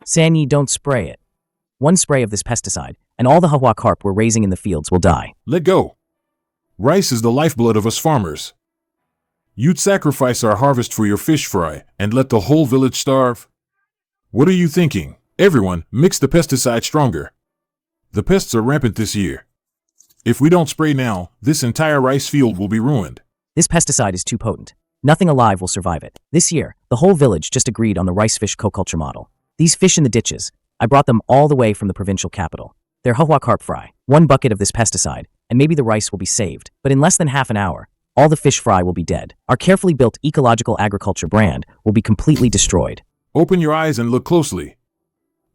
Sanyi, don't spray it. One spray of this pesticide, and all the hawa carp we're raising in the fields will die. Let go. Rice is the lifeblood of us farmers. You'd sacrifice our harvest for your fish fry and let the whole village starve? What are you thinking? Everyone, mix the pesticide stronger. The pests are rampant this year. If we don't spray now, this entire rice field will be ruined. This pesticide is too potent. Nothing alive will survive it. This year, the whole village just agreed on the rice fish co-culture model. These fish in the ditches, I brought them all the way from the provincial capital. They're hawa carp fry. 1 bucket of this pesticide, and maybe the rice will be saved. But in less than half an hour, all the fish fry will be dead. Our carefully built ecological agriculture brand will be completely destroyed. Open your eyes and look closely.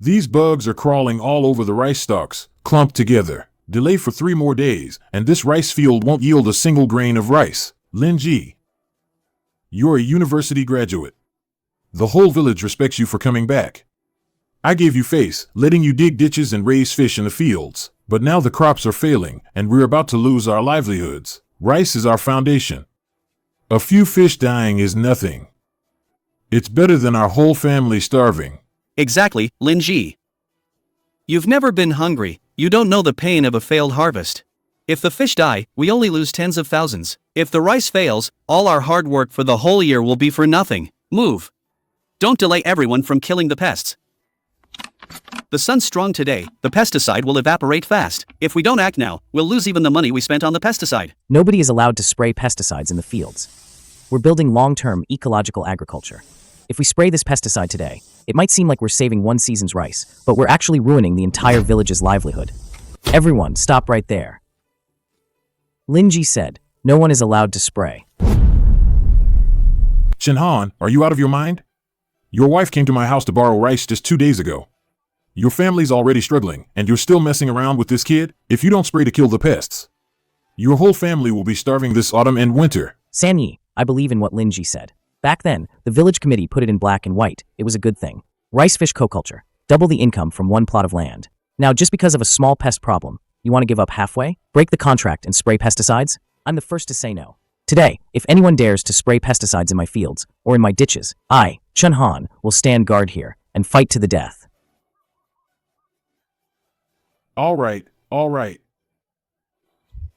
These bugs are crawling all over the rice stalks, clumped together. Delay for 3 more days, and this rice field won't yield a single grain of rice. Lin Ji, you're a university graduate. The whole village respects you for coming back. I gave you face, letting you dig ditches and raise fish in the fields. But now the crops are failing, and we're about to lose our livelihoods. Rice is our foundation. A few fish dying is nothing. It's better than our whole family starving. Exactly, Lin Ji. You've never been hungry. You don't know the pain of a failed harvest. If the fish die, we only lose tens of thousands. If the rice fails, all our hard work for the whole year will be for nothing. Move. Don't delay everyone from killing the pests. The sun's strong today, the pesticide will evaporate fast. If we don't act now, we'll lose even the money we spent on the pesticide. Nobody is allowed to spray pesticides in the fields. We're building long-term ecological agriculture. If we spray this pesticide today, it might seem like we're saving one season's rice, but we're actually ruining the entire village's livelihood. Everyone, stop right there. Lin Ji said, no one is allowed to spray. Chen Han, are you out of your mind? Your wife came to my house to borrow rice just 2 days ago. Your family's already struggling, and you're still messing around with this kid? If you don't spray to kill the pests, your whole family will be starving this autumn and winter. Sanyi, I believe in what Lin Ji said. Back then, the village committee put it in black and white. It was a good thing. Rice fish co-culture. Double the income from one plot of land. Now, just because of a small pest problem, you want to give up halfway? Break the contract and spray pesticides? I'm the first to say no. Today, if anyone dares to spray pesticides in my fields or in my ditches, I, Chen Han, will stand guard here and fight to the death. All right.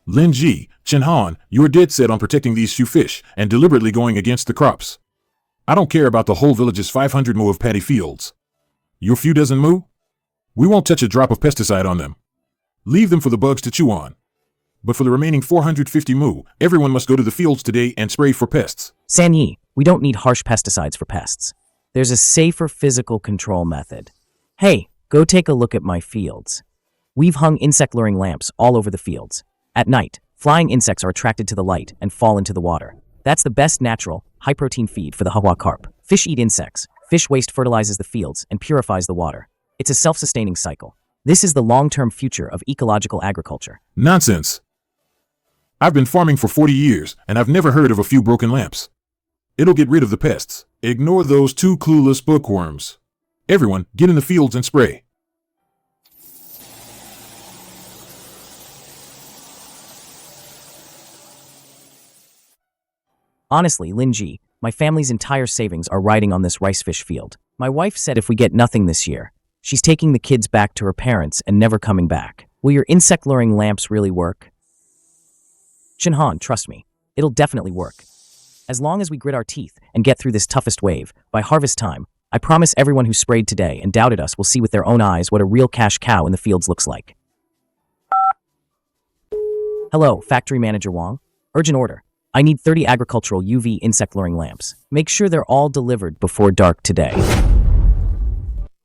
Lin Ji, Chen Han, you're dead set on protecting these few fish and deliberately going against the crops. I don't care about the whole village's 500 mu of paddy fields. Your few dozen mu? We won't touch a drop of pesticide on them. Leave them for the bugs to chew on. But for the remaining 450 mu, everyone must go to the fields today and spray for pests. Sanyi, we don't need harsh pesticides for pests. There's a safer physical control method. Hey, go take a look at my fields. We've hung insect-luring lamps all over the fields. At night, flying insects are attracted to the light and fall into the water. That's the best natural, high-protein feed for the hawa carp. Fish eat insects. Fish waste fertilizes the fields and purifies the water. It's a self-sustaining cycle. This is the long-term future of ecological agriculture. Nonsense. I've been farming for 40 years, and I've never heard of a few broken lamps. It'll get rid of the pests. Ignore those 2 clueless bookworms. Everyone, get in the fields and spray. Honestly, Lin Ji, my family's entire savings are riding on this rice fish field. My wife said if we get nothing this year, she's taking the kids back to her parents and never coming back. Will your insect-luring lamps really work? Chen Han, trust me, it'll definitely work. As long as we grit our teeth and get through this toughest wave, by harvest time, I promise everyone who sprayed today and doubted us will see with their own eyes what a real cash cow in the fields looks like. Hello, Factory Manager Wang. Urgent order. I need 30 agricultural UV insect-luring lamps. Make sure they're all delivered before dark today.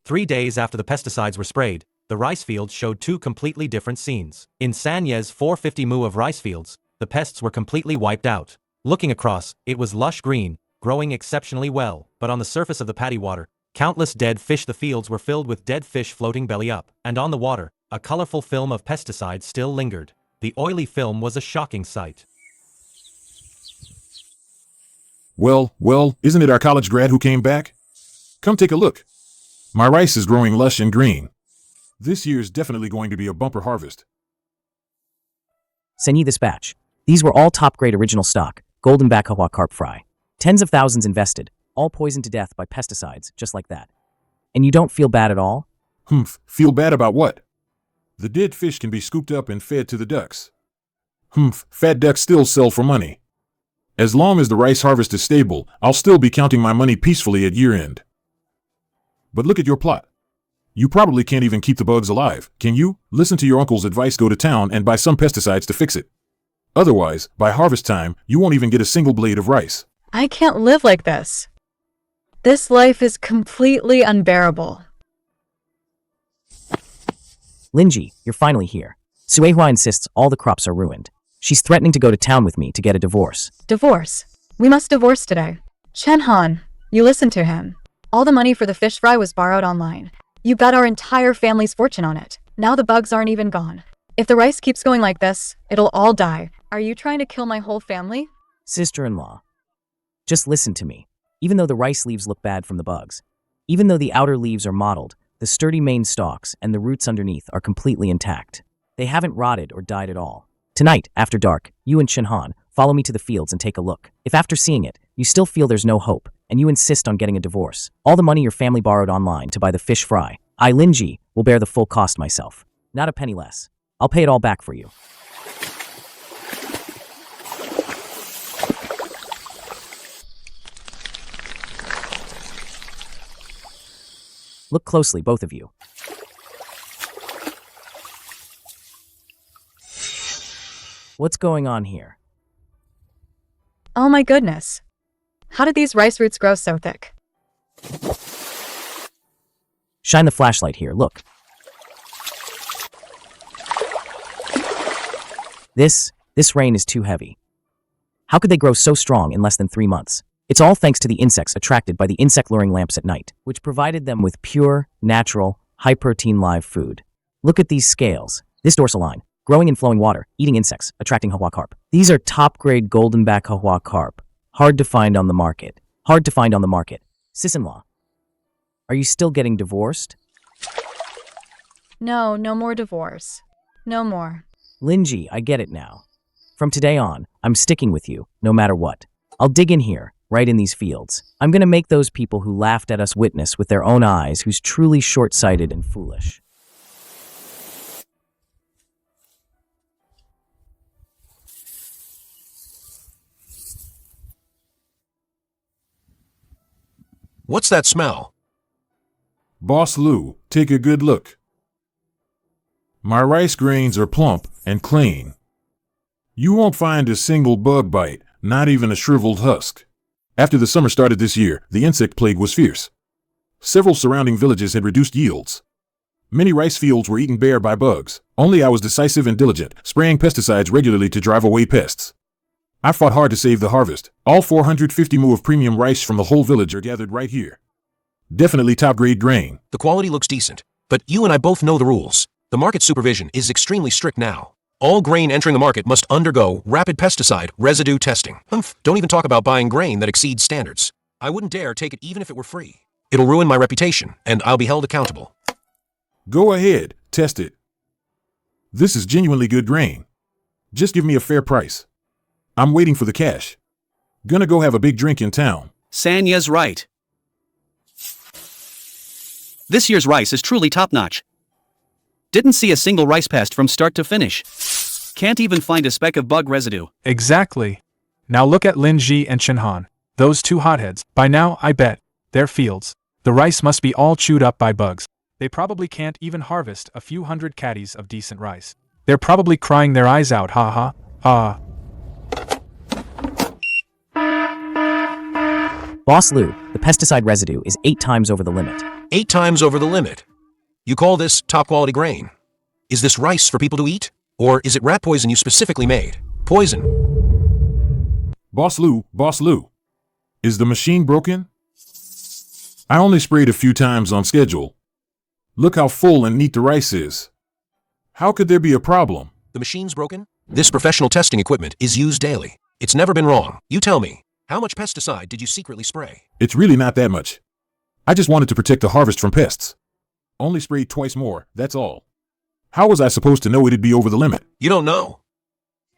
3 days after the pesticides were sprayed, the rice fields showed 2 completely different scenes. In Sanye's 450 mu of rice fields, the pests were completely wiped out. Looking across, it was lush green, growing exceptionally well, but on the surface of the paddy water, countless dead fish. The fields were filled with dead fish floating belly up, and on the water, a colorful film of pesticides still lingered. The oily film was a shocking sight. Well, isn't it our college grad who came back? Come take a look. My rice is growing lush and green. This year's definitely going to be a bumper harvest. Sanyi, this batch. These were all top-grade original stock, golden back hawa carp fry. Tens of thousands invested, all poisoned to death by pesticides, just like that. And you don't feel bad at all? Humph, feel bad about what? The dead fish can be scooped up and fed to the ducks. Humph, fat ducks still sell for money. As long as the rice harvest is stable, I'll still be counting my money peacefully at year end. But look at your plot. You probably can't even keep the bugs alive, can you? Listen to your uncle's advice, go to town and buy some pesticides to fix it. Otherwise, by harvest time, you won't even get a single blade of rice. I can't live like this. This life is completely unbearable. Linji, you're finally here. Suehua insists all the crops are ruined. She's threatening to go to town with me to get a divorce. Divorce. We must divorce today. Chen Han, you listen to him. All the money for the fish fry was borrowed online. You bet our entire family's fortune on it. Now the bugs aren't even gone. If the rice keeps going like this, it'll all die. Are you trying to kill my whole family? Sister-in-law, just listen to me. Even though the rice leaves look bad from the bugs, even though the outer leaves are mottled, the sturdy main stalks and the roots underneath are completely intact. They haven't rotted or died at all. Tonight, after dark, you and Chen Han follow me to the fields and take a look. If after seeing it, you still feel there's no hope, and you insist on getting a divorce, all the money your family borrowed online to buy the fish fry, I, Linji, will bear the full cost myself. Not a penny less. I'll pay it all back for you. Look closely, both of you. What's going on here? Oh my goodness. How did these rice roots grow so thick? Shine the flashlight here, look. This rain is too heavy. How could they grow so strong in less than 3 months? It's all thanks to the insects attracted by the insect-luring lamps at night, which provided them with pure, natural, high-protein live food. Look at these scales. This dorsal line, growing in flowing water, eating insects, attracting Hua carp. These are top-grade golden-back Hua carp. Hard to find on the market. Hard to find on the market. Sis-in-law, are you still getting divorced? No, no more divorce. No more. Linji, I get it now. From today on, I'm sticking with you, no matter what. I'll dig in here, right in these fields. I'm gonna make those people who laughed at us witness with their own eyes who's truly short-sighted and foolish. What's that smell? Boss Lou, take a good look. My rice grains are plump and clean. You won't find a single bug bite, not even a shriveled husk. After the summer started this year, the insect plague was fierce. Several surrounding villages had reduced yields. Many rice fields were eaten bare by bugs. Only I was decisive and diligent, spraying pesticides regularly to drive away pests. I fought hard to save the harvest. All 450 mu of premium rice from the whole village are gathered right here. Definitely top-grade grain. The quality looks decent, but you and I both know the rules. The market supervision is extremely strict now. All grain entering the market must undergo rapid pesticide residue testing. Don't even talk about buying grain that exceeds standards. I wouldn't dare take it even if it were free. It'll ruin my reputation, and I'll be held accountable. Go ahead, test it. This is genuinely good grain. Just give me a fair price. I'm waiting for the cash. Gonna go have a big drink in town. Sanya's right. This year's rice is truly top-notch. Didn't see a single rice pest from start to finish. Can't even find a speck of bug residue. Exactly. Now look at Lin Ji and Chen Han. Those two hotheads. By now, I bet, their fields. The rice must be all chewed up by bugs. They probably can't even harvest a few hundred caddies of decent rice. They're probably crying their eyes out, ha ha, ha. Boss Lou, the pesticide residue is 8 times over the limit. 8 times over the limit. You call this top-quality grain? Is this rice for people to eat? Or is it rat poison you specifically made? Poison. Boss Lou, is the machine broken? I only sprayed a few times on schedule. Look how full and neat the rice is. How could there be a problem? The machine's broken? This professional testing equipment is used daily. It's never been wrong. You tell me, how much pesticide did you secretly spray? It's really not that much. I just wanted to protect the harvest from pests. Only sprayed twice more, that's all. How was I supposed to know it'd be over the limit? You don't know.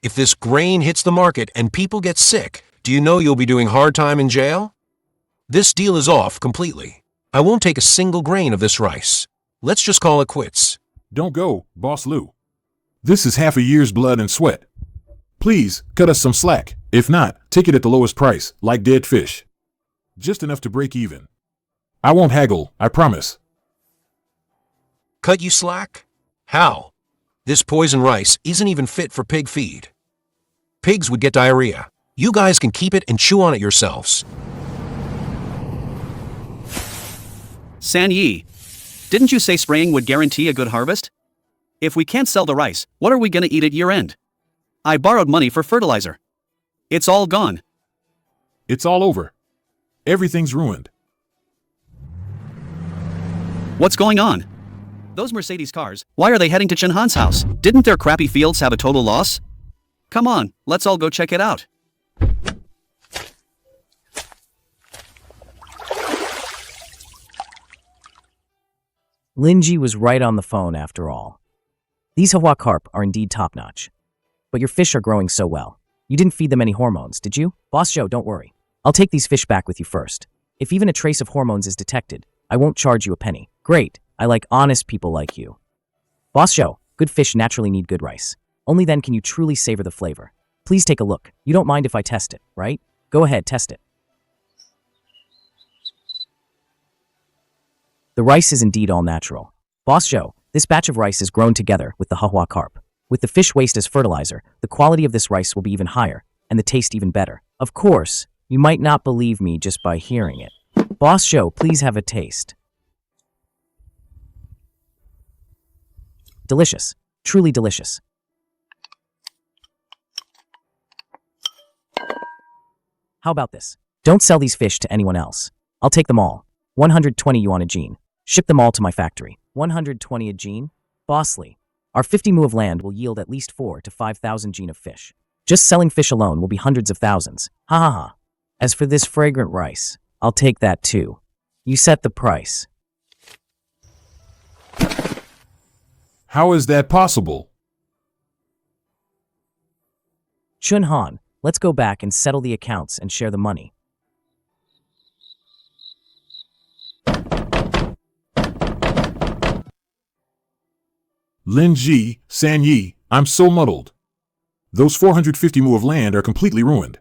If this grain hits the market and people get sick, do you know you'll be doing hard time in jail? This deal is off completely. I won't take a single grain of this rice. Let's just call it quits. Don't go, Boss Lou. This is half a year's blood and sweat. Please, cut us some slack. If not, take it at the lowest price, like dead fish. Just enough to break even. I won't haggle, I promise. Cut you slack? How? This poison rice isn't even fit for pig feed. Pigs would get diarrhea. You guys can keep it and chew on it yourselves. San Yi, didn't you say spraying would guarantee a good harvest? If we can't sell the rice, what are we gonna eat at year end? I borrowed money for fertilizer. It's all gone. It's all over. Everything's ruined. What's going on? Those Mercedes cars, why are they heading to Chen Han's house? Didn't their crappy fields have a total loss? Come on, let's all go check it out. Linji was right on the phone after all. These Hawa carp are indeed top-notch. But your fish are growing so well. You didn't feed them any hormones, did you? Boss Joe, don't worry. I'll take these fish back with you first. If even a trace of hormones is detected, I won't charge you a penny. Great. I like honest people like you. Boss Joe, good fish naturally need good rice. Only then can you truly savor the flavor. Please take a look. You don't mind if I test it, right? Go ahead, test it. The rice is indeed all natural. Boss Joe, this batch of rice is grown together with the Hawa carp. With the fish waste as fertilizer, the quality of this rice will be even higher, and the taste even better. Of course, you might not believe me just by hearing it. Boss Joe, please have a taste. Delicious. Truly delicious. How about this? Don't sell these fish to anyone else. I'll take them all. 120 yuan a gene. Ship them all to my factory. 120 a gene? Bossly. Our 50 mu of land will yield at least 4 to 5,000 gene of fish. Just selling fish alone will be hundreds of thousands. Ha ha ha. As for this fragrant rice, I'll take that too. You set the price. How is that possible? Chun Han, let's go back and settle the accounts and share the money. Lin Ji, San Yi, I'm so muddled. Those 450 mu of land are completely ruined.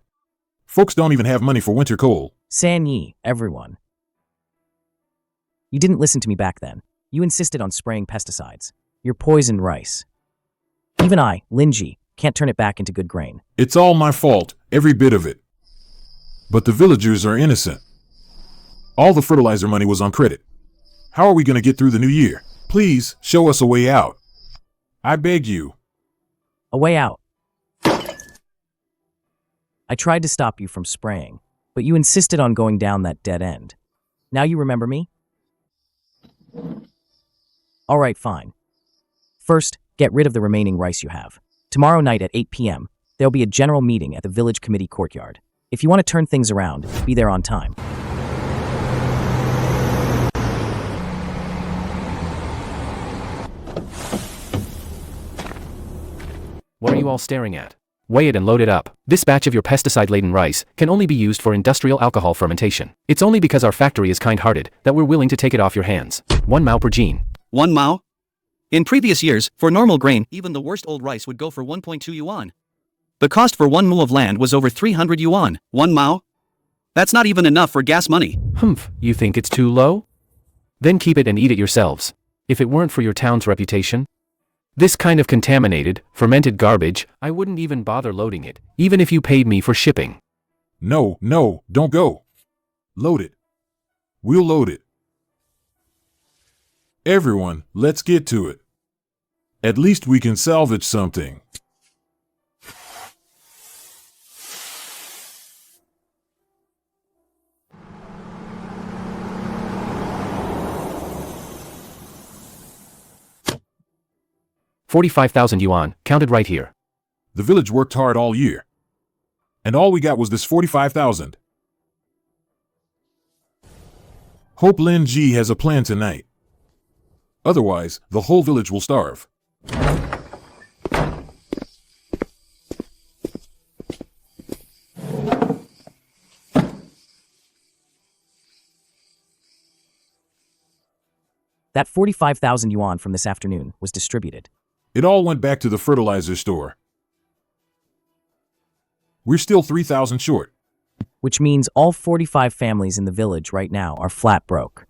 Folks don't even have money for winter coal. San Yi, everyone. You didn't listen to me back then. You insisted on spraying pesticides. Your poisoned rice. Even I, Lin Ji, can't turn it back into good grain. It's all my fault, every bit of it. But the villagers are innocent. All the fertilizer money was on credit. How are we going to get through the new year? Please, show us a way out. I beg you. A way out. I tried to stop you from spraying, but you insisted on going down that dead end. Now you remember me? All right, fine. First, get rid of the remaining rice you have. Tomorrow night at 8 p.m., there'll be a general meeting at the village committee courtyard. If you want to turn things around, be there on time. What are you all staring at? Weigh it and load it up. This batch of your pesticide-laden rice can only be used for industrial alcohol fermentation. It's only because our factory is kind-hearted that we're willing to take it off your hands. 1 mao per gene. 1 mao? In previous years, for normal grain, even the worst old rice would go for 1.2 yuan. The cost for 1 mu of land was over 300 yuan. 1 mao? That's not even enough for gas money. Humph, you think it's too low? Then keep it and eat it yourselves. If it weren't for your town's reputation, this kind of contaminated, fermented garbage, I wouldn't even bother loading it, even if you paid me for shipping. No, don't go. Load it. We'll load it. Everyone, let's get to it. At least we can salvage something. $45,000 yuan, counted right here. The village worked hard all year. And all we got was this 45,000. Hope Lin Ji has a plan tonight. Otherwise, the whole village will starve. That 45,000 yuan from this afternoon was distributed. It all went back to the fertilizer store. We're still 3,000 short. Which means all 45 families in the village right now are flat broke.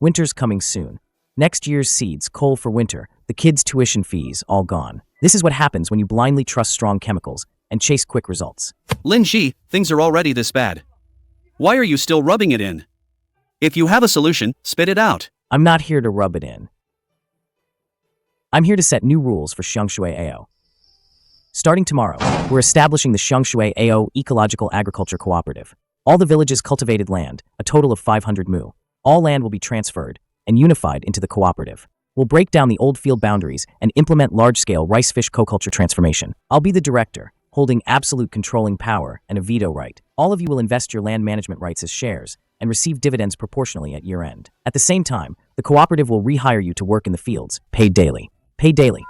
Winter's coming soon. Next year's seeds, coal for winter, the kids' tuition fees, all gone. This is what happens when you blindly trust strong chemicals and chase quick results. Lin Ji, things are already this bad. Why are you still rubbing it in? If you have a solution, spit it out. I'm not here to rub it in. I'm here to set new rules for Xiangshui AO. Starting tomorrow, we're establishing the Xiangshui AO Ecological Agriculture Cooperative. All the village's cultivated land, a total of 500 mu. All land will be transferred and unified into the cooperative. We'll break down the old field boundaries and implement large-scale rice-fish co-culture transformation. I'll be the director, holding absolute controlling power and a veto right. All of you will invest your land management rights as shares and receive dividends proportionally at year-end. At the same time, the cooperative will rehire you to work in the fields, paid daily. Paid daily.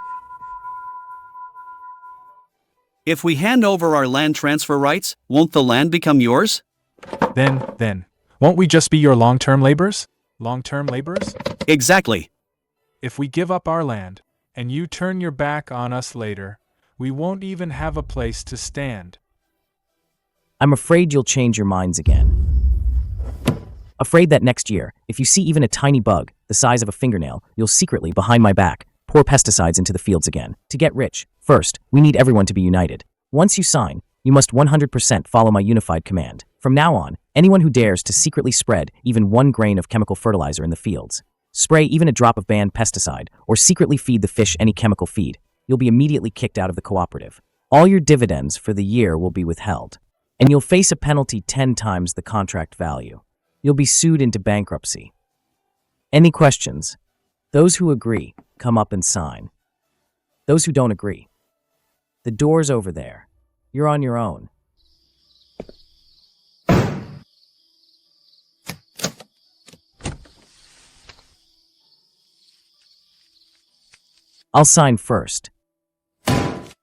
If we hand over our land transfer rights, won't the land become yours? Then, won't we just be your long-term laborers? Long-term laborers? Exactly. If we give up our land, and you turn your back on us later, we won't even have a place to stand. I'm afraid you'll change your minds again. Afraid that next year, if you see even a tiny bug, the size of a fingernail, you'll secretly, behind my back, pour pesticides into the fields again. To get rich, first, we need everyone to be united. Once you sign, you must 100% follow my unified command. From now on, anyone who dares to secretly spread even 1 grain of chemical fertilizer in the fields, spray even a drop of banned pesticide, or secretly feed the fish any chemical feed, you'll be immediately kicked out of the cooperative. All your dividends for the year will be withheld, and you'll face a penalty 10 times the contract value. You'll be sued into bankruptcy. Any questions? Those who agree, come up and sign. Those who don't agree, the door's over there. You're on your own. I'll sign first.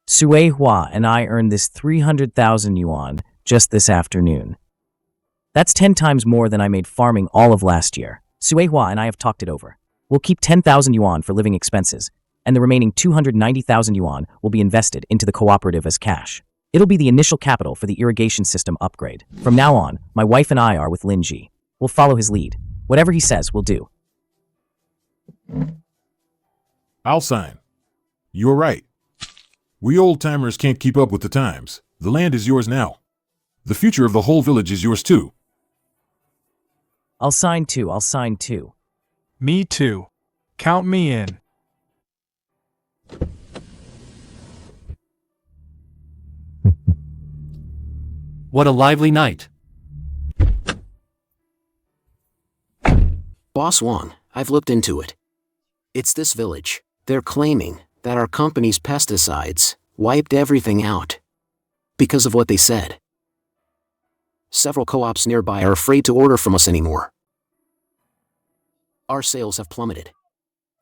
Sui Hua and I earned this 300,000 yuan just this afternoon. That's 10 times more than I made farming all of last year. Sui Hua and I have talked it over. We'll keep 10,000 yuan for living expenses, and the remaining 290,000 yuan will be invested into the cooperative as cash. It'll be the initial capital for the irrigation system upgrade. From now on, my wife and I are with Lin Ji. We'll follow his lead. Whatever he says, we'll do. I'll sign. You're right. We old-timers can't keep up with the times. The land is yours now. The future of the whole village is yours too. I'll sign too. Me too. Count me in. What a lively night. Boss Wong, I've looked into it. It's this village. They're claiming that our company's pesticides wiped everything out because of what they said. Several co-ops nearby are afraid to order from us anymore. Our sales have plummeted.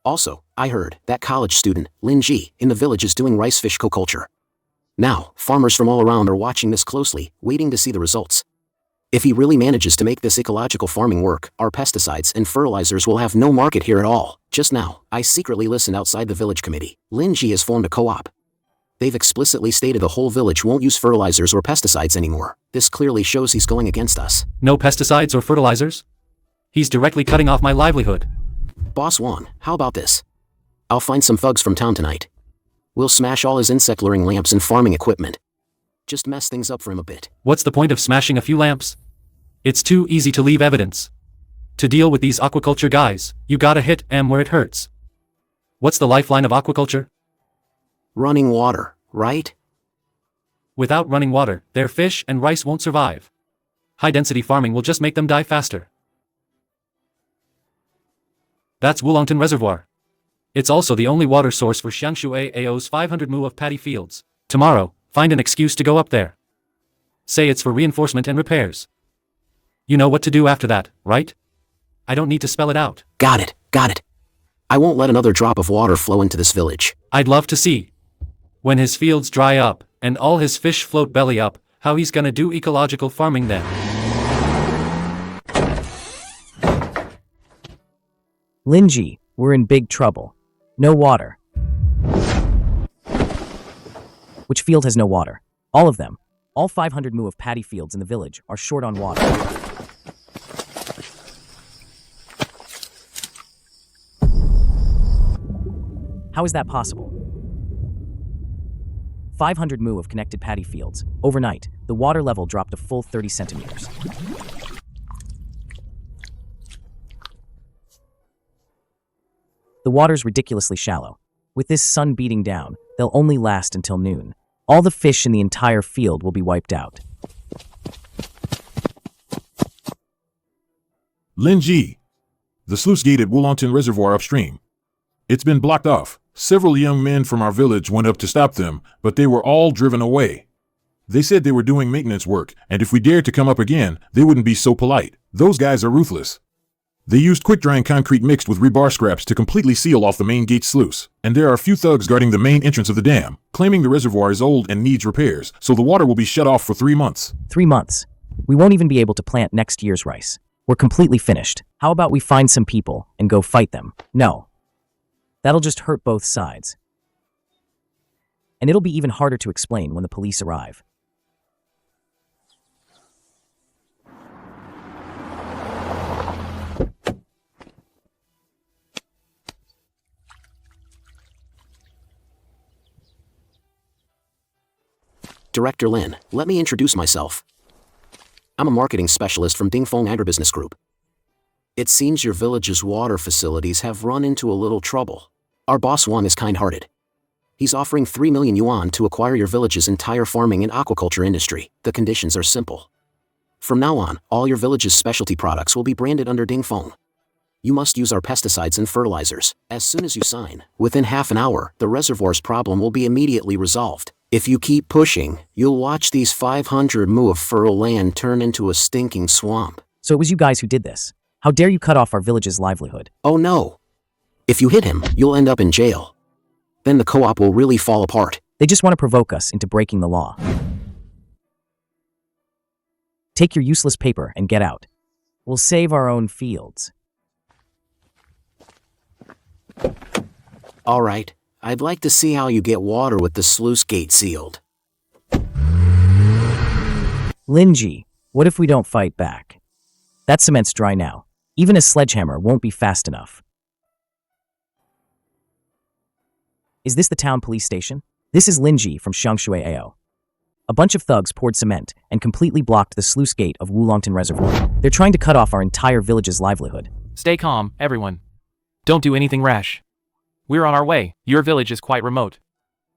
Also, I heard that college student, Lin Ji, in the village is doing rice-fish co-culture. Now, farmers from all around are watching this closely, waiting to see the results. If he really manages to make this ecological farming work, our pesticides and fertilizers will have no market here at all. Just now, I secretly listened outside the village committee. Lin Ji has formed a co-op. They've explicitly stated the whole village won't use fertilizers or pesticides anymore. This clearly shows he's going against us. No pesticides or fertilizers? He's directly cutting off my livelihood. Boss Wong, how about this? I'll find some thugs from town tonight. We'll smash all his insect luring lamps and farming equipment. Just mess things up for him a bit. What's the point of smashing a few lamps? It's too easy to leave evidence. To deal with these aquaculture guys, you gotta hit 'em where it hurts. What's the lifeline of aquaculture? Running water, right? Without running water, their fish and rice won't survive. High-density farming will just make them die faster. That's Wulongton Reservoir. It's also the only water source for Xiangshui AO's 500 mu of paddy fields. Tomorrow, find an excuse to go up there. Say it's for reinforcement and repairs. You know what to do after that, right? I don't need to spell it out. Got it. I won't let another drop of water flow into this village. I'd love to see. When his fields dry up, and all his fish float belly up, how he's gonna do ecological farming then. Lin Ji, we're in big trouble. No water. Which field has no water? All of them. All 500 mu of paddy fields in the village are short on water. How is that possible? 500 mu of connected paddy fields. Overnight, the water level dropped a full 30 centimeters. The water's ridiculously shallow. With this sun beating down, they'll only last until noon. All the fish in the entire field will be wiped out. Linji, the sluice gate at Woolongton Reservoir upstream. It's been blocked off. Several young men from our village went up to stop them, but they were all driven away. They said they were doing maintenance work, and if we dared to come up again, they wouldn't be so polite. Those guys are ruthless. They used quick-drying concrete mixed with rebar scraps to completely seal off the main gate sluice, and there are a few thugs guarding the main entrance of the dam, claiming the reservoir is old and needs repairs, so the water will be shut off for 3 months. 3 months. We won't even be able to plant next year's rice. We're completely finished. How about we find some people and go fight them? No. That'll just hurt both sides. And it'll be even harder to explain when the police arrive. Director Lin, let me introduce myself. I'm a marketing specialist from Dingfeng Agribusiness Group. It seems your village's water facilities have run into a little trouble. Our boss Wang is kind-hearted. He's offering 3 million yuan to acquire your village's entire farming and aquaculture industry. The conditions are simple. From now on, all your village's specialty products will be branded under Dingfeng. You must use our pesticides and fertilizers. As soon as you sign, within half an hour, the reservoir's problem will be immediately resolved. If you keep pushing, you'll watch these 500 mu of fertile land turn into a stinking swamp. So it was you guys who did this. How dare you cut off our village's livelihood? Oh no. If you hit him, you'll end up in jail. Then the co-op will really fall apart. They just want to provoke us into breaking the law. Take your useless paper and get out. We'll save our own fields. All right, I'd like to see how you get water with the sluice gate sealed. Linji, what if we don't fight back? That cement's dry now. Even a sledgehammer won't be fast enough. Is this the town police station? This is Linji from Xiangshui AO. A bunch of thugs poured cement and completely blocked the sluice gate of Woolongton Reservoir. They're trying to cut off our entire village's livelihood. Stay calm, everyone. Don't do anything rash. We're on our way. Your village is quite remote.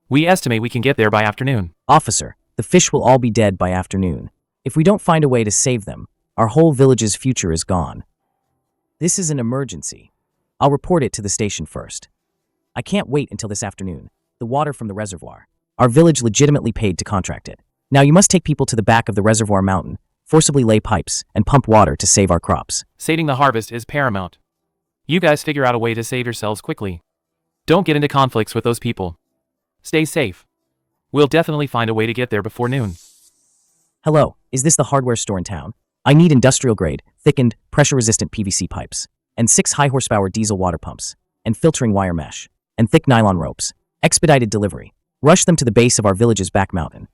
We estimate we can get there by afternoon. Officer, the fish will all be dead by afternoon. If we don't find a way to save them, our whole village's future is gone. This is an emergency. I'll report it to the station first. I can't wait until this afternoon. The water from the reservoir. Our village legitimately paid to contract it. Now you must take people to the back of the reservoir mountain, forcibly lay pipes, and pump water to save our crops. Saving the harvest is paramount. You guys figure out a way to save yourselves quickly. Don't get into conflicts with those people. Stay safe. We'll definitely find a way to get there before noon. Hello, is this the hardware store in town? I need industrial-grade, thickened, pressure-resistant PVC pipes, and 6 high-horsepower diesel water pumps, and filtering wire mesh, and thick nylon ropes. Expedited delivery. Rush them to the base of our village's back mountain.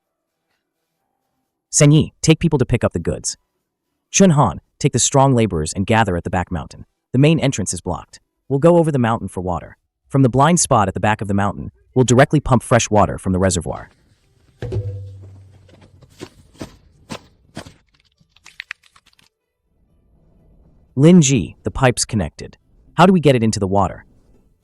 Senyi, take people to pick up the goods. Chunhan, take the strong laborers and gather at the back mountain. The main entrance is blocked. We'll go over the mountain for water. From the blind spot at the back of the mountain, we'll directly pump fresh water from the reservoir. Linji, the pipe's connected. How do we get it into the water?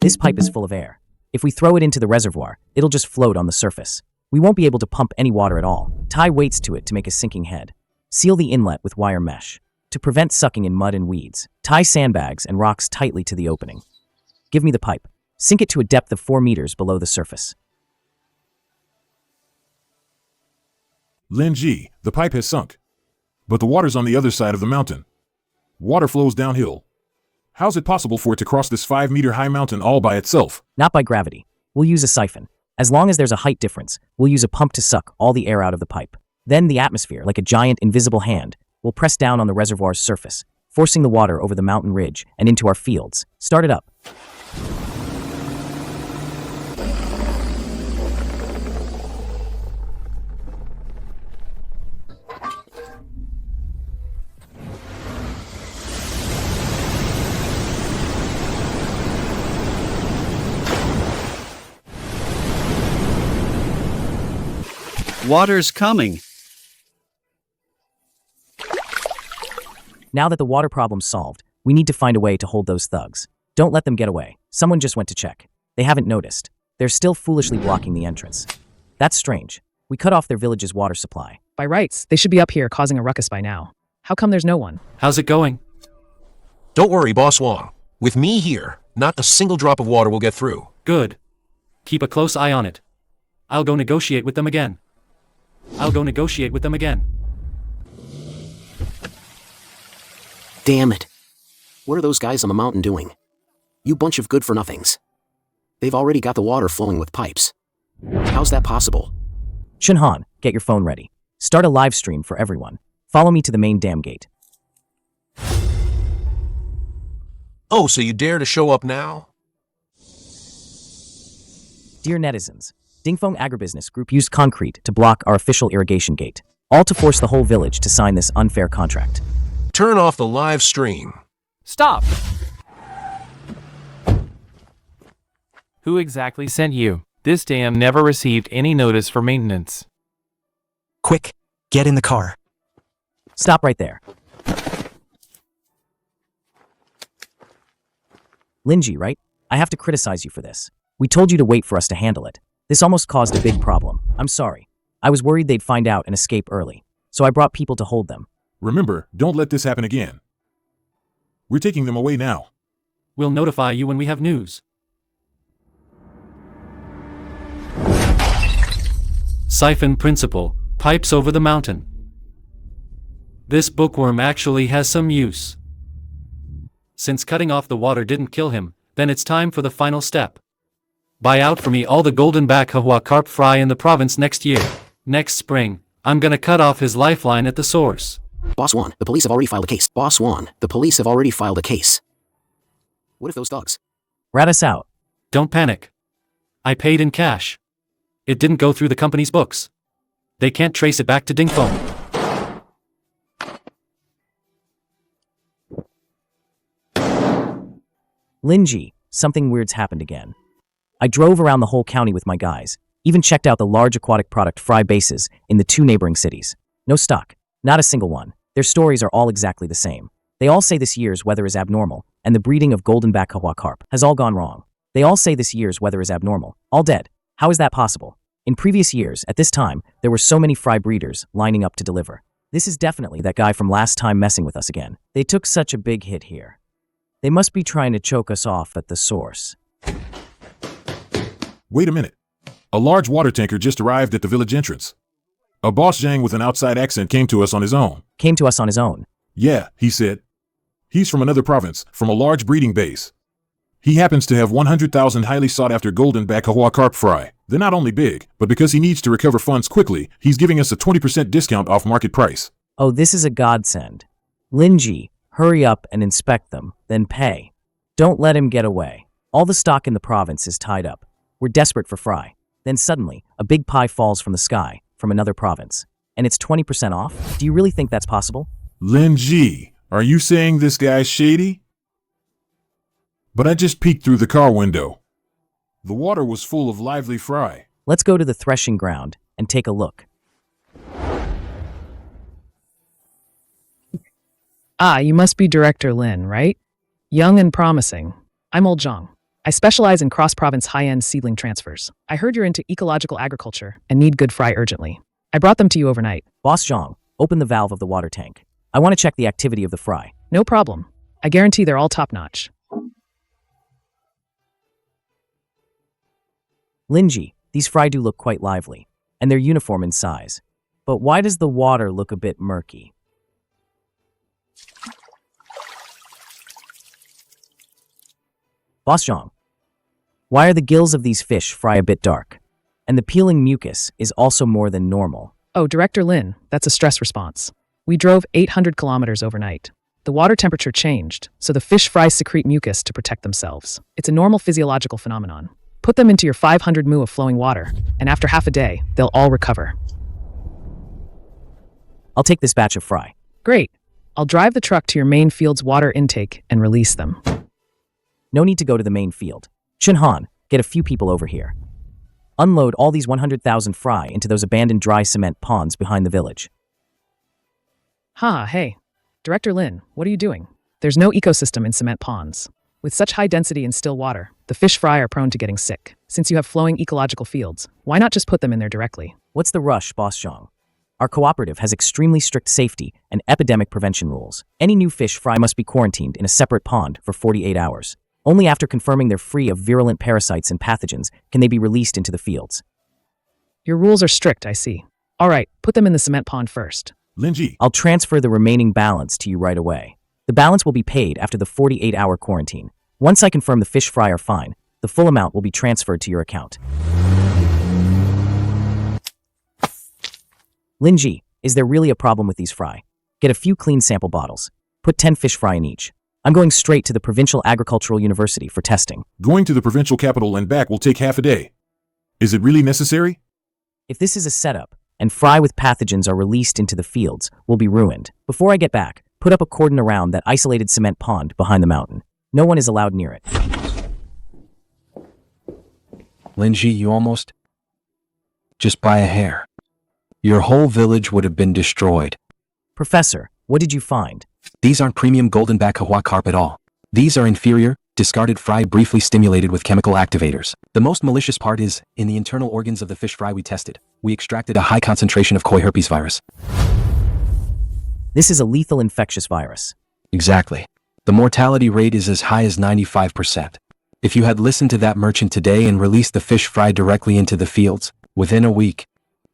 This pipe is full of air. If we throw it into the reservoir, it'll just float on the surface. We won't be able to pump any water at all. Tie weights to it to make a sinking head. Seal the inlet with wire mesh. To prevent sucking in mud and weeds, tie sandbags and rocks tightly to the opening. Give me the pipe. Sink it to a depth of 4 meters below the surface. Linji, the pipe has sunk. But the water's on the other side of the mountain. Water flows downhill. How's it possible for it to cross this 5-meter-high mountain all by itself? Not by gravity. We'll use a siphon. As long as there's a height difference, we'll use a pump to suck all the air out of the pipe. Then the atmosphere, like a giant invisible hand, will press down on the reservoir's surface, forcing the water over the mountain ridge and into our fields. Start it up. Water's coming. Now that the water problem's solved, we need to find a way to hold those thugs. Don't let them get away. Someone just went to check. They haven't noticed. They're still foolishly blocking the entrance. That's strange. We cut off their village's water supply. By rights, they should be up here causing a ruckus by now. How come there's no one? How's it going? Don't worry, Boss Wong. With me here, not a single drop of water will get through. Good. Keep a close eye on it. I'll go negotiate with them again. Damn it. What are those guys on the mountain doing? You bunch of good-for-nothings. They've already got the water flowing with pipes. How's that possible? Shinhan, get your phone ready. Start a live stream for everyone. Follow me to the main dam gate. Oh, so you dare to show up now? Dear netizens, Dingfeng Agribusiness Group used concrete to block our official irrigation gate, all to force the whole village to sign this unfair contract. Turn off the live stream. Stop! Who exactly sent you? This dam never received any notice for maintenance. Quick, get in the car. Stop right there. Linji, right? I have to criticize you for this. We told you to wait for us to handle it. This almost caused a big problem. I'm sorry. I was worried they'd find out and escape early, so I brought people to hold them. Remember, don't let this happen again. We're taking them away now. We'll notify you when we have news. Siphon Principle, Pipes Over the Mountain. This bookworm actually has some use. Since cutting off the water didn't kill him, then it's time for the final step. Buy out for me all the golden-back Hua carp fry in the province next year. Next spring, I'm gonna cut off his lifeline at the source. Boss Wan, the police have already filed a case. Boss Wan, the police have already filed a case. What if those thugs? Rat us out. Don't panic. I paid in cash. It didn't go through the company's books. They can't trace it back to Dingfeng. Linji, something weird's happened again. I drove around the whole county with my guys, even checked out the large aquatic product fry bases in the 2 neighboring cities. No stock, not a single one. Their stories are all exactly the same. They all say this year's weather is abnormal, and the breeding of golden-back Hua carp has all gone wrong. They all say this year's weather is abnormal, all dead. How is that possible? In previous years, at this time, there were so many fry breeders lining up to deliver. This is definitely that guy from last time messing with us again. They took such a big hit here. They must be trying to choke us off at the source. Wait a minute. A large water tanker just arrived at the village entrance. A boss Zhang with an outside accent came to us on his own. Came to us on his own. Yeah, he said. He's from another province, from a large breeding base. He happens to have 100,000 highly sought-after golden-back Hua carp fry. They're not only big, but because he needs to recover funds quickly, he's giving us a 20% discount off market price. Oh, this is a godsend. Linji, hurry up and inspect them, then pay. Don't let him get away. All the stock in the province is tied up. We're desperate for fry. Then suddenly, a big pie falls from the sky, from another province. And it's 20% off? Do you really think that's possible? Lin Ji, are you saying this guy's shady? But I just peeked through the car window. The water was full of lively fry. Let's go to the threshing ground and take a look. Ah, you must be Director Lin, right? Young and promising. I'm Old Zhang. I specialize in cross-province high-end seedling transfers. I heard you're into ecological agriculture and need good fry urgently. I brought them to you overnight. Boss Zhang, open the valve of the water tank. I want to check the activity of the fry. No problem. I guarantee they're all top-notch. Linji, these fry do look quite lively, and they're uniform in size. But why does the water look a bit murky? Boss Zhang, why are the gills of these fish fry a bit dark? And the peeling mucus is also more than normal. Oh, Director Lin, that's a stress response. We drove 800 kilometers overnight. The water temperature changed, so the fish fry secrete mucus to protect themselves. It's a normal physiological phenomenon. Put them into your 500 mu of flowing water, and after half a day, they'll all recover. I'll take this batch of fry. Great. I'll drive the truck to your main field's water intake and release them. No need to go to the main field. Shinhan, get a few people over here. Unload all these 100,000 fry into those abandoned dry cement ponds behind the village. Hey. Director Lin, what are you doing? There's no ecosystem in cement ponds. With such high density in still water, the fish fry are prone to getting sick. Since you have flowing ecological fields, why not just put them in there directly? What's the rush, Boss Zhang? Our cooperative has extremely strict safety and epidemic prevention rules. Any new fish fry must be quarantined in a separate pond for 48 hours. Only after confirming they're free of virulent parasites and pathogens can they be released into the fields. Your rules are strict, I see. All right, put them in the cement pond first. Linji, I'll transfer the remaining balance to you right away. The balance will be paid after the 48-hour quarantine. Once I confirm the fish fry are fine, the full amount will be transferred to your account. Linji, is there really a problem with these fry? Get a few clean sample bottles. Put 10 fish fry in each. I'm going straight to the Provincial Agricultural University for testing. going to the provincial capital and back will take half a day. Is it really necessary? If this is a setup, and fry with pathogens are released into the fields, we'll be ruined. Before I get back, put up a cordon around that isolated cement pond behind the mountain. No one is allowed near it. Linji, you almost... just by a hair. Your whole village would have been destroyed. Professor, what did you find? These aren't premium golden back Hawa carp at all. These are inferior, discarded fry briefly stimulated with chemical activators. The most malicious part is, in the internal organs of the fish fry we tested, we extracted a high concentration of koi herpes virus. This is a lethal infectious virus. Exactly. The mortality rate is as high as 95%. If you had listened to that merchant today and released the fish fry directly into the fields, within a week,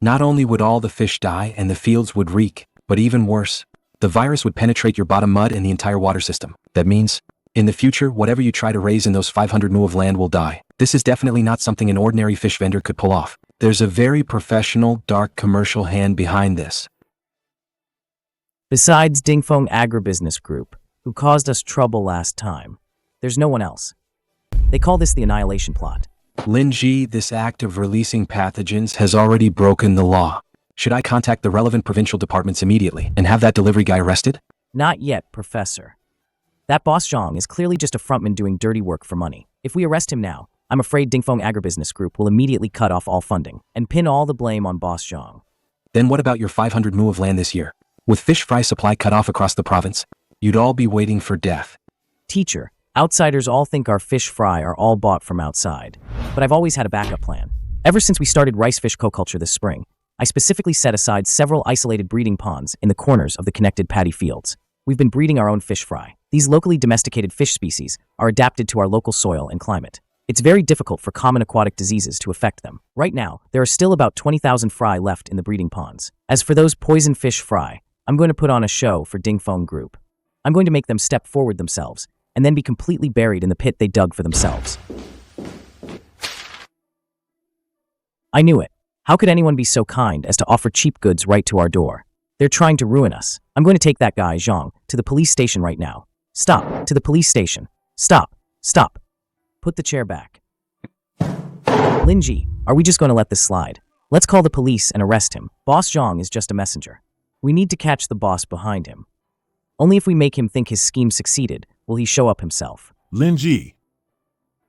not only would all the fish die and the fields would reek, but even worse, the virus would penetrate your bottom mud and the entire water system. That means, in the future, whatever you try to raise in those 500 mu of land will die. This is definitely not something an ordinary fish vendor could pull off. There's a very professional, dark commercial hand behind this. Besides Dingfeng Agribusiness Group, who caused us trouble last time, there's no one else. They call this the annihilation plot. Linji, this act of releasing pathogens has already broken the law. Should I contact the relevant provincial departments immediately and have that delivery guy arrested? Not yet, Professor. That Boss Zhang is clearly just a frontman doing dirty work for money. If we arrest him now, I'm afraid Dingfeng Agribusiness Group will immediately cut off all funding and pin all the blame on Boss Zhang. Then what about your 500 mu of land this year? With fish fry supply cut off across the province, you'd all be waiting for death. Teacher, outsiders all think our fish fry are all bought from outside. But I've always had a backup plan. Ever since we started rice fish co-culture this spring, I specifically set aside several isolated breeding ponds in the corners of the connected paddy fields. We've been breeding our own fish fry. These locally domesticated fish species are adapted to our local soil and climate. It's very difficult for common aquatic diseases to affect them. Right now, there are still about 20,000 fry left in the breeding ponds. As for those poison fish fry, I'm going to put on a show for Dingfeng Group. I'm going to make them step forward themselves and then be completely buried in the pit they dug for themselves. I knew it. How could anyone be so kind as to offer cheap goods right to our door? They're trying to ruin us. I'm going to take that guy, Zhang, to the police station right now. Stop. To the police station. Stop. Stop. Put the chair back. Linji, are we just going to let this slide? Let's call the police and arrest him. Boss Zhang is just a messenger. We need to catch the boss behind him. Only if we make him think his scheme succeeded will he show up himself. Linji,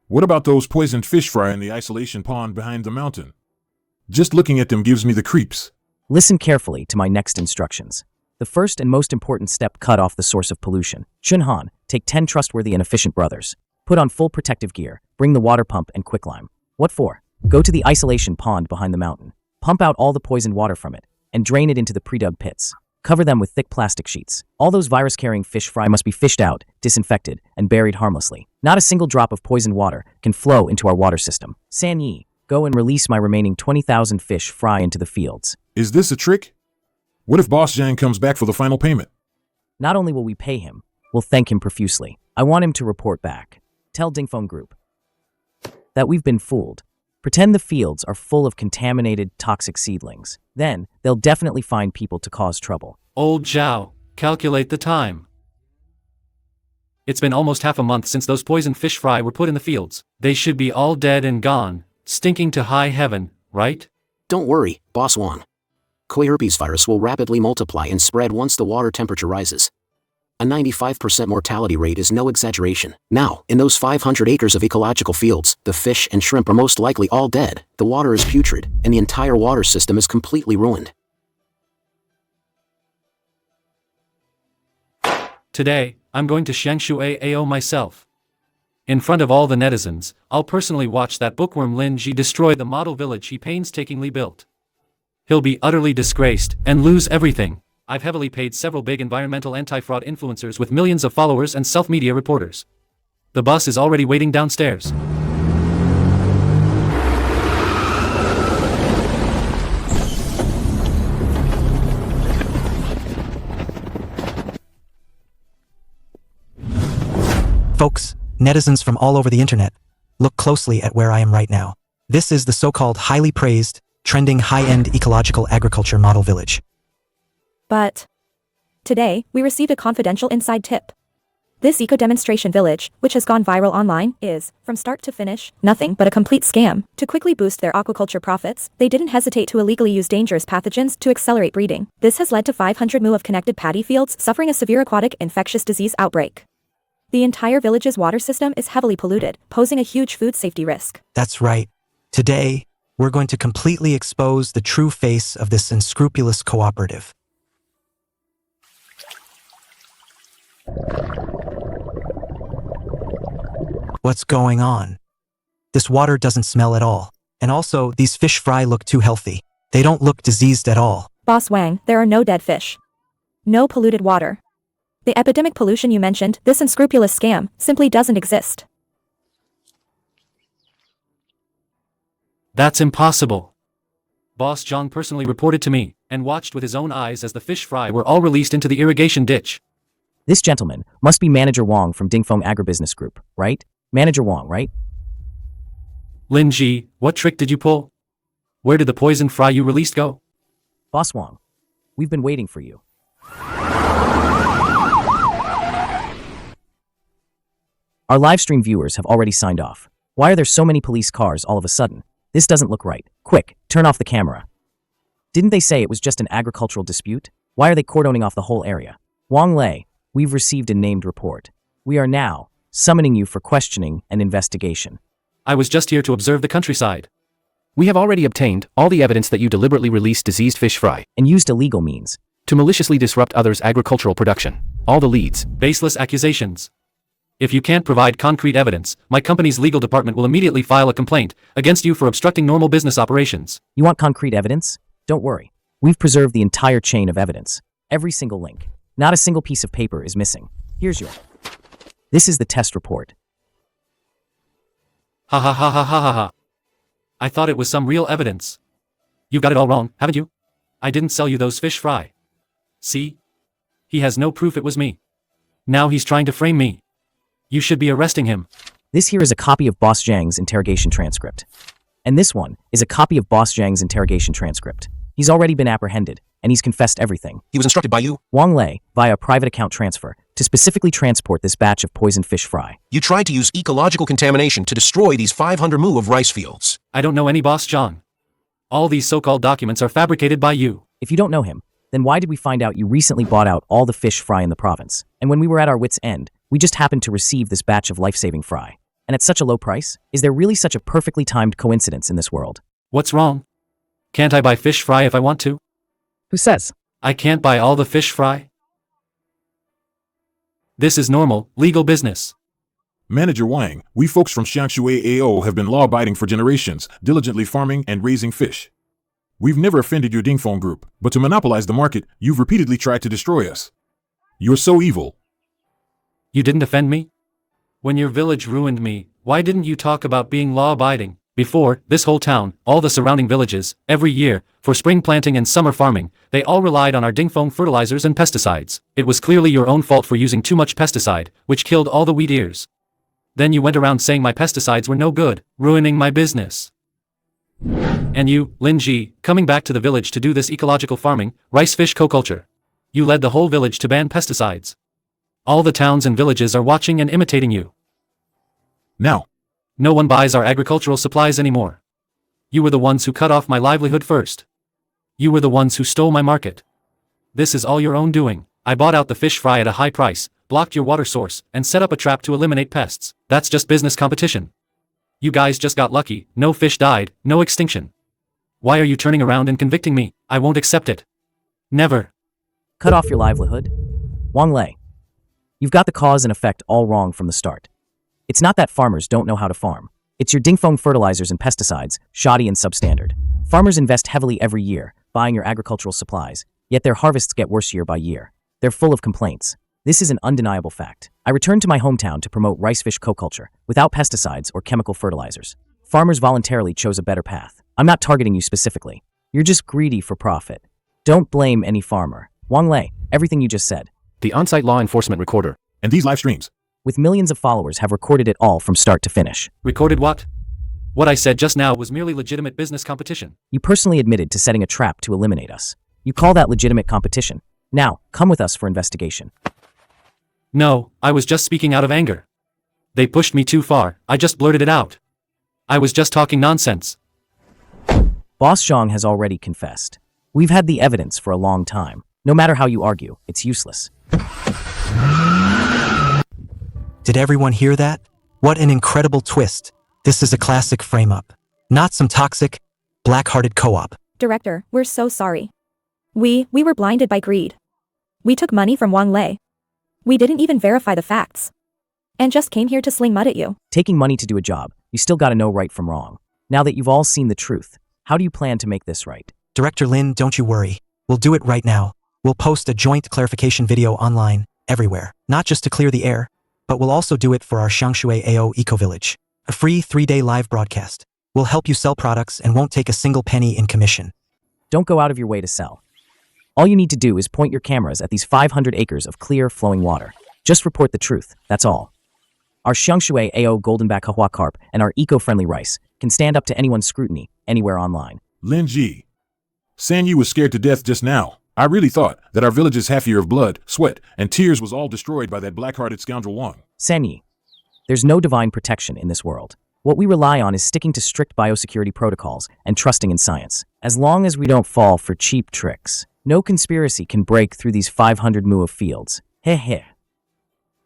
what about those poisoned fish fry in the isolation pond behind the mountain? Just looking at them gives me the creeps. Listen carefully to my next instructions. The first and most important step: cut off the source of pollution. Chunhan, take 10 trustworthy and efficient brothers. Put on full protective gear, bring the water pump and quicklime. What for? Go to the isolation pond behind the mountain. Pump out all the poisoned water from it, and drain it into the pre-dug pits. Cover them with thick plastic sheets. All those virus-carrying fish fry must be fished out, disinfected, and buried harmlessly. Not a single drop of poisoned water can flow into our water system. San Yi, go and release my remaining 20,000 fish fry into the fields. Is this a trick? What if Boss Zhang comes back for the final payment? Not only will we pay him, we'll thank him profusely. I want him to report back. Tell Dingfeng Group that we've been fooled. Pretend the fields are full of contaminated, toxic seedlings. Then, they'll definitely find people to cause trouble. Old Zhao, calculate the time. It's been almost half a month since those poisoned fish fry were put in the fields. They should be all dead and gone, stinking to high heaven, right? Don't worry, Boss Wan. Koi herpes virus will rapidly multiply and spread once the water temperature rises. a 95% mortality rate is no exaggeration. Now, in those 500 acres of ecological fields, the fish and shrimp are most likely all dead, the water is putrid, and the entire water system is completely ruined. Today, I'm going to Xiangshui AO myself. In front of all the netizens, I'll personally watch that bookworm Lin Ji destroy the model village he painstakingly built. He'll be utterly disgraced and lose everything. I've heavily paid several big environmental anti-fraud influencers with millions of followers and self-media reporters. The bus is already waiting downstairs. Folks, netizens from all over the internet, look closely at where I am right now. This is the so-called highly praised, trending high-end ecological agriculture model village. But today, we received a confidential inside tip. This eco-demonstration village, which has gone viral online, is, from start to finish, nothing but a complete scam. To quickly boost their aquaculture profits, they didn't hesitate to illegally use dangerous pathogens to accelerate breeding. This has led to 500 mu of connected paddy fields suffering a severe aquatic infectious disease outbreak. The entire village's water system is heavily polluted, posing a huge food safety risk. That's right. Today, we're going to completely expose the true face of this unscrupulous cooperative. What's going on? This water doesn't smell at all. And also, these fish fry look too healthy. They don't look diseased at all. Boss Wang, there are no dead fish. No polluted water. The epidemic pollution you mentioned, this unscrupulous scam, simply doesn't exist. That's impossible. Boss Zhang personally reported to me, and watched with his own eyes as the fish fry were all released into the irrigation ditch. This gentleman must be Manager Wang from Dingfeng Agribusiness Group, right? Manager Wang, right? Lin Ji, what trick did you pull? Where did the poison fry you released go? Boss Wang, we've been waiting for you. Our livestream viewers have already signed off. Why are there so many police cars all of a sudden? This doesn't look right. Quick, turn off the camera. Didn't they say it was just an agricultural dispute? Why are they cordoning off the whole area? Wang Lei, we've received a named report. We are now summoning you for questioning and investigation. I was just here to observe the countryside. We have already obtained all the evidence that you deliberately released diseased fish fry And used illegal means. to maliciously disrupt others' agricultural production. All the leads. Baseless accusations. If you can't provide concrete evidence, my company's legal department will immediately file a complaint against you for obstructing normal business operations. You want concrete evidence? Don't worry. We've preserved the entire chain of evidence. Every single link. Not a single piece of paper is missing. Here's your. This is the test report. Ha ha ha ha ha ha ha. I thought it was some real evidence. You've got it all wrong, haven't you? I didn't sell you those fish fry. See? He has no proof it was me. Now he's trying to frame me. You should be arresting him. This here is a copy of Boss Zhang's interrogation transcript. And this one is a copy of Boss Zhang's interrogation transcript. He's already been apprehended, and he's confessed everything. He was instructed by you? Wang Lei, via private account transfer, to specifically transport this batch of poisoned fish fry. You tried to use ecological contamination to destroy these 500 mu of rice fields. I don't know any Boss Zhang. All these so-called documents are fabricated by you. If you don't know him, then why did we find out you recently bought out all the fish fry in the province? And when we were at our wits' end, we just happened to receive this batch of life-saving fry. And at such a low price? Is there really such a perfectly timed coincidence in this world? What's wrong? Can't I buy fish fry if I want to? Who says? I can't buy all the fish fry? This is normal, legal business. Manager Wang, we folks from Xiangshui AO have been law-abiding for generations, diligently farming and raising fish. We've never offended your Dingfeng group, but to monopolize the market, you've repeatedly tried to destroy us. You're so evil. You didn't offend me? When your village ruined me, why didn't you talk about being law-abiding? Before, this whole town, all the surrounding villages, every year, for spring planting and summer farming, they all relied on our Dingfeng fertilizers and pesticides. It was clearly your own fault for using too much pesticide, which killed all the wheat ears. Then you went around saying my pesticides were no good, ruining my business. And you, Lin Ji, coming back to the village to do this ecological farming, rice fish co-culture. You led the whole village to ban pesticides. All the towns and villages are watching and imitating you. Now, no one buys our agricultural supplies anymore. You were the ones who cut off my livelihood first. You were the ones who stole my market. This is all your own doing. I bought out the fish fry at a high price, blocked your water source, and set up a trap to eliminate pests. That's just business competition. You guys just got lucky, no fish died, no extinction. Why are you turning around and convicting me? I won't accept it. Never. Cut off your livelihood? Wang Lei, you've got the cause and effect all wrong from the start. It's not that farmers don't know how to farm. It's your dingfeng fertilizers and pesticides, shoddy and substandard. Farmers invest heavily every year, buying your agricultural supplies, yet their harvests get worse year by year. They're full of complaints. This is an undeniable fact. I returned to my hometown to promote rice fish co-culture, without pesticides or chemical fertilizers. Farmers voluntarily chose a better path. I'm not targeting you specifically. You're just greedy for profit. Don't blame any farmer. Wang Lei, everything you just said. The on-site law enforcement recorder. And these live streams. With millions of followers have recorded it all from start to finish. Recorded what? What I said just now was merely legitimate business competition. You personally admitted to setting a trap to eliminate us. You call that legitimate competition. Now, come with us for investigation. No, I was just speaking out of anger. They pushed me too far, I just blurted it out. I was just talking nonsense. Boss Zhang has already confessed. We've had the evidence for a long time. No matter how you argue, it's useless. Did everyone hear that? What an incredible twist. This is a classic frame-up. Not some toxic, black-hearted co-op. Director, we're so sorry. We were blinded by greed. We took money from Wang Lei. We didn't even verify the facts. And just came here to sling mud at you. Taking money to do a job, you still gotta know right from wrong. Now that you've all seen the truth, how do you plan to make this right? Director Lin, don't you worry. We'll do it right now. We'll post a joint clarification video online, everywhere. Not just to clear the air, but we'll also do it for our Xiangshui AO Eco-Village. A free 3-day live broadcast. We'll help you sell products and won't take a single penny in commission. Don't go out of your way to sell. All you need to do is point your cameras at these 500 acres of clear, flowing water. Just report the truth, that's all. Our Xiangshui AO Goldenback Hahua Carp and our eco-friendly rice can stand up to anyone's scrutiny, anywhere online. Lin Ji. Sanyu was scared to death just now. I really thought that our village's half year of blood, sweat, and tears was all destroyed by that black-hearted scoundrel Wang. Sanyi, there's no divine protection in this world. What we rely on is sticking to strict biosecurity protocols and trusting in science. As long as we don't fall for cheap tricks, no conspiracy can break through these 500 mu of fields. Heh heh.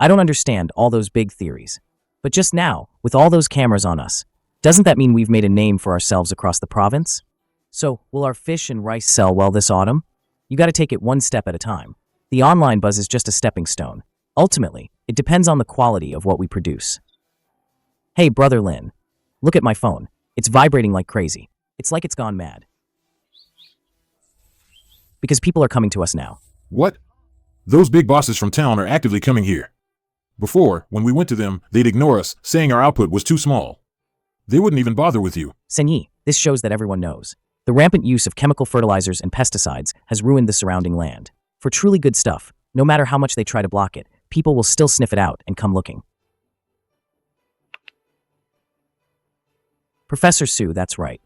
I don't understand all those big theories. But just now, with all those cameras on us, doesn't that mean we've made a name for ourselves across the province? So, will our fish and rice sell well this autumn? You gotta take it one step at a time. The online buzz is just a stepping stone. Ultimately, it depends on the quality of what we produce. Hey, Brother Lin. Look at my phone. It's vibrating like crazy. It's like it's gone mad. Because people are coming to us now. What? Those big bosses from town are actively coming here. Before, when we went to them, they'd ignore us, saying our output was too small. They wouldn't even bother with you. Senyi, this shows that everyone knows. The rampant use of chemical fertilizers and pesticides has ruined the surrounding land. For truly good stuff, no matter how much they try to block it, people will still sniff it out and come looking. Professor Su, that's right.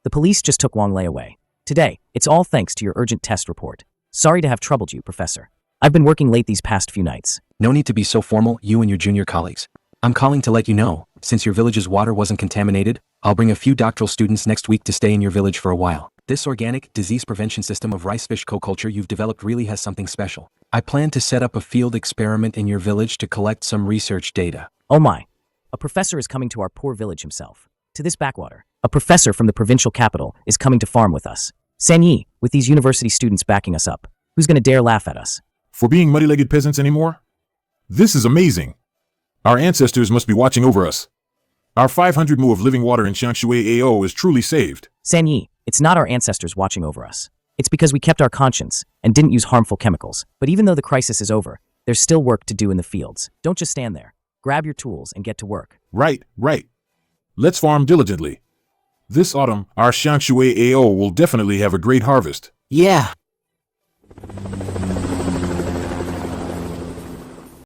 The police just took Wang Lei away. Today, it's all thanks to your urgent test report. Sorry to have troubled you, Professor. I've been working late these past few nights. No need to be so formal, you and your junior colleagues. I'm calling to let you know, since your village's water wasn't contaminated, I'll bring a few doctoral students next week to stay in your village for a while. This organic, disease prevention system of rice fish co-culture you've developed really has something special. I plan to set up a field experiment in your village to collect some research data. Oh my. A professor is coming to our poor village himself. To this backwater. A professor from the provincial capital is coming to farm with us. Sanyi, with these university students backing us up. Who's gonna dare laugh at us? For being muddy-legged peasants anymore? This is amazing. Our ancestors must be watching over us. Our 500 mu of living water in Xiangshui AO is truly saved. Sanyi, it's not our ancestors watching over us. It's because we kept our conscience and didn't use harmful chemicals. But even though the crisis is over, there's still work to do in the fields. Don't just stand there. Grab your tools and get to work. Right. Let's farm diligently. This autumn, our Xiangshui AO will definitely have a great harvest. Yeah.